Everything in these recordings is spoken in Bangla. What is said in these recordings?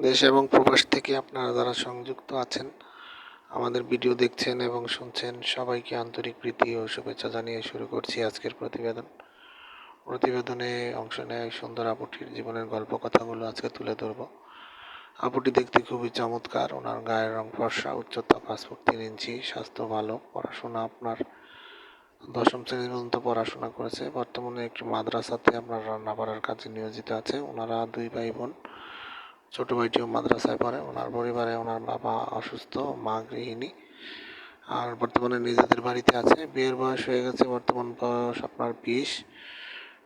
দেশ এবং প্রবাস থেকে আপনারা যারা সংযুক্ত আছেন, আমাদের ভিডিও দেখছেন এবং শুনছেন, সবাইকে আন্তরিক প্রীতি ও শুভেচ্ছা জানিয়ে শুরু করছি আজকের প্রতিবেদনে অংশ নেয় সুন্দর আপুটির জীবনের গল্প কথাগুলো আজকে তুলে ধরব। আপুটি দেখতে খুবই চমৎকার, ওনার গায়ের রং ফর্সা, উচ্চতা 5 ফুট 3 ইঞ্চি, স্বাস্থ্য ভালো, পড়াশোনা আপনার 10ম শ্রেণী পর্যন্ত পড়াশোনা করেছে। বর্তমানে একটি মাদ্রাসাতে আপনার রান্না বাড়ার কাজে নিয়োজিত আছে। ওনারা 2 ভাই বোন, ছোট ভাইটিও মাদ্রাসায় পড়ে। ওনার পরিবারে ওনার বাবা অসুস্থ, মা গৃহিণী, আর বর্তমানে নিজেদের বাড়িতে আছে। বিয়ের বয়স হয়ে গেছে, বর্তমান বয়স আপনার 20।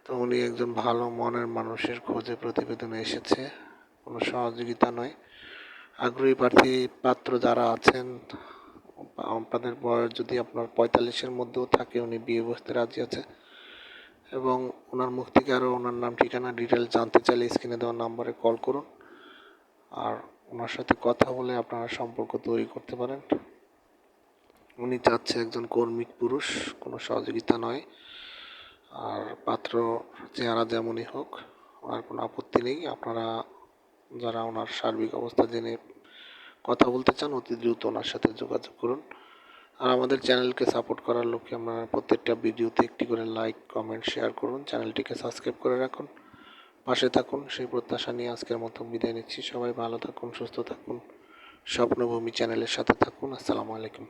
তো উনি একজন ভালো মনের মানুষের খোঁজে প্রতিবেদনে এসেছে, কোনো সহযোগিতা নয়। আগ্রহী পাত্র যারা আছেন, আপনাদের বয়স যদি আপনার 45-এর মধ্যেও থাকে, উনি বিয়ে বসতে রাজি আছে। এবং ওনার মুখ থেকে আরও ওনার নাম, ঠিকানা, ডিটেলস জানতে চাইলে স্ক্রিনে দেওয়া নাম্বারে কল করুন, আর ওনার সাথে কথা বলে আপনারা সম্পর্ক তৈরি করতে পারেন। উনি চাচ্ছে একজন কর্মিক পুরুষ, কোনো সহযোগিতা নয়। আর পাত্র চেহারা যেমনই হোক, আর কোনো আপত্তি নেই। আপনারা যারা ওনার সার্বিক অবস্থা জেনে কথা বলতে চান, অতি দ্রুত ওনার সাথে যোগাযোগ করুন। আর আমাদের চ্যানেলকে সাপোর্ট করার লক্ষ্যে আপনারা প্রত্যেকটা ভিডিওতে একটি করে লাইক, কমেন্ট, শেয়ার করুন। চ্যানেলটিকে সাবস্ক্রাইব করে রাখুন, পাশে থাকুন, সেই প্রত্যাশা নিয়ে আজকের মতো বিদায় নিচ্ছি। সবাই ভালো থাকুন, সুস্থ থাকুন, স্বপ্নভূমি চ্যানেলের সাথে থাকুন। আসসালামু আলাইকুম।